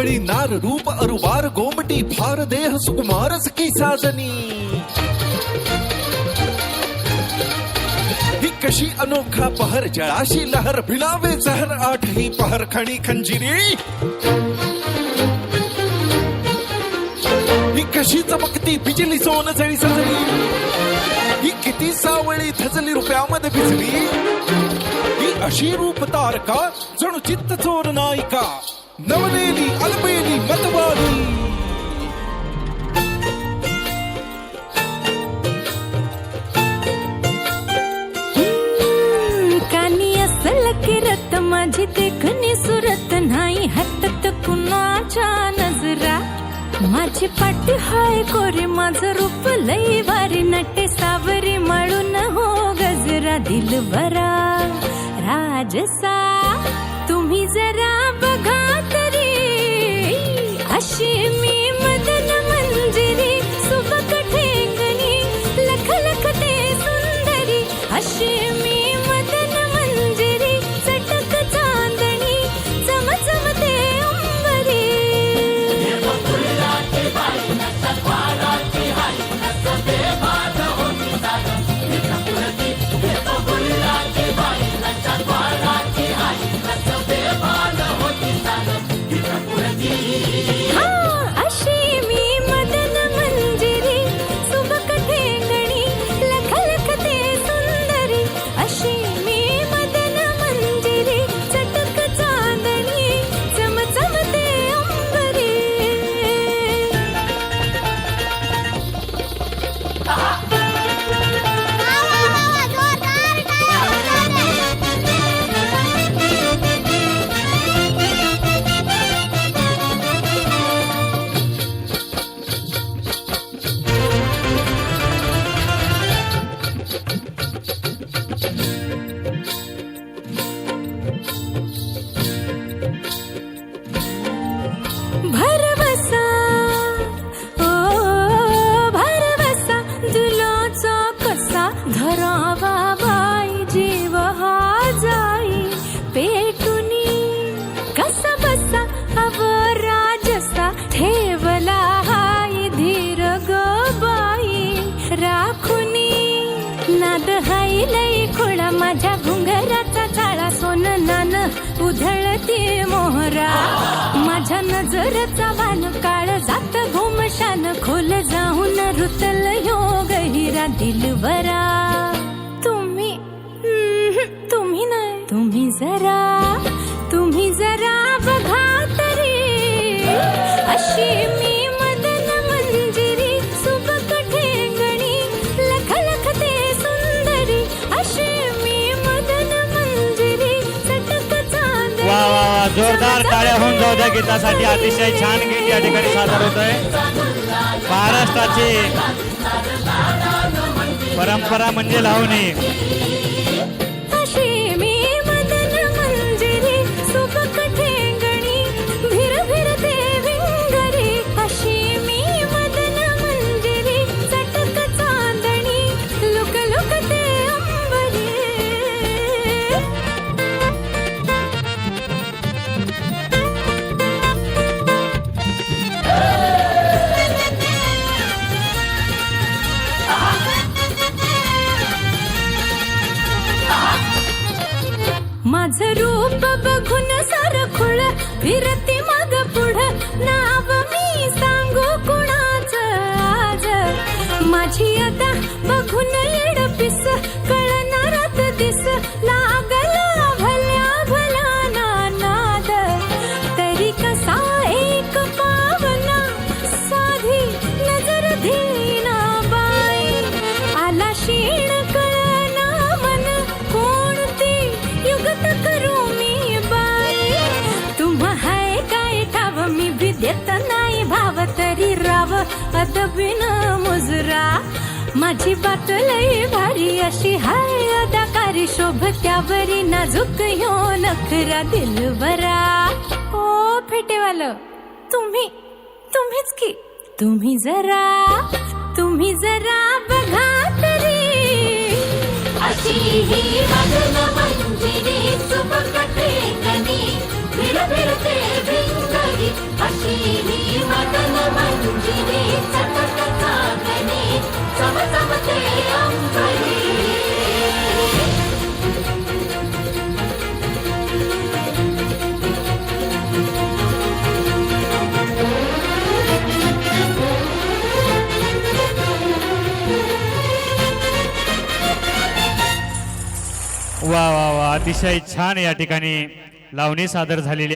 सावळी नार रूप अरुबार गोमटी फार देह सुकुमार सखी साजनी ही कशी अनोखा पहर जळाशी लहर भिलावे जहर आठही पहर खणी खंजिरी ही कशी चमकती बिजली सोन जळी सजली ही किती सावळी थजली रुपयामध्ये भिजली ही अशी रूप तारका जणू चित्त चोर नायिका नवलेली अलबेली मतवाली कानी असल किरत माझी देखणी सुरत नाही हटत कुणाच्या नजरा माझी पाठी हाय कोरी माझं रूप लई वारी नटे सावरी माळून हो गजरा दिलबरा राजसा तुम्ही जरा बघा तरी अशी मी मदन मंजिरी सुबक ठेंगणी लख लख ते सुंदरी अशी मी मदन मंजिरी चटक चांदणी चम चम ते अंबरी अशी मी मदन मंजिरी सुबक ठेंगणी लख लख ते सुंदरी अशी मी मदन मंजिरी चटक चांदणी चम चम ते अंबरी भरवसा ओ भरवसा दिलाचा कसा धरावा बाई जीव हा जाई पेटुनी कसा बसा अवराजसा ठेवला हाय धीर ग बाई राखुनी नाद हाय लई खोळा माझ्या घुंगराचा चाळा सोन नान उधळती मोहरा माझ्या नजरचा वान काळ जात घुमशान खोल जाऊन रुतल योग हिरा दिलबरा तुम्ही तुम्ही नाही तुम्ही जरा बघा तरी अशी मी मदन मंजिरी सुबक ठेंगणी लख लख ते सुंदरी अशी मी मदन मंजिरी चटक चांदणी वा वा वा जोरदार टाळ्या होऊन जाऊ द्या गीतासाठी. अतिशय छान गीत या ठिकाणी सादर होत आहे. महाराष्ट्राची परंपरा म्हणजे लावणी. अशी मी मदन मंजिरी सुबक ठेंगणी भिर भिर ते भिंगरी अशी मी मदन मंजिरी चटक चांदणी लुक लुक ते अंबरी माझं रूप बघून सरखुळ फिरती मग पुढं नाव मी सांगू कुणाचं आज माझी अदा बघून येडपिस कळणारात दिस लागला भल्या भला नाद तरी कसा एक पावना साधी नजर धीना बाई आला शीण कळना मन कोणती युगत करू मी बाई तुम्हा हाय काय ठाव मी भी देत नाही भाव तरी राव अदबिन मुजरा माझी बात लई भारी अशी हाय अदाकारी शोभत्यावरी नाजूक ह्यो नखरा दिलबरा ओ फेटेवालं तुम्हीच की तुम्ही जरा बघा तरी अशी ही मदन मंजिरी सुबक ठेंगणी भिर भिर ते भिंगरी अशी ही मदन मंजिरी सतत चांदणी चमचमते अंबरी वा वा वा, अतिशय छान या ठिकाणी लावणी सादर झालेली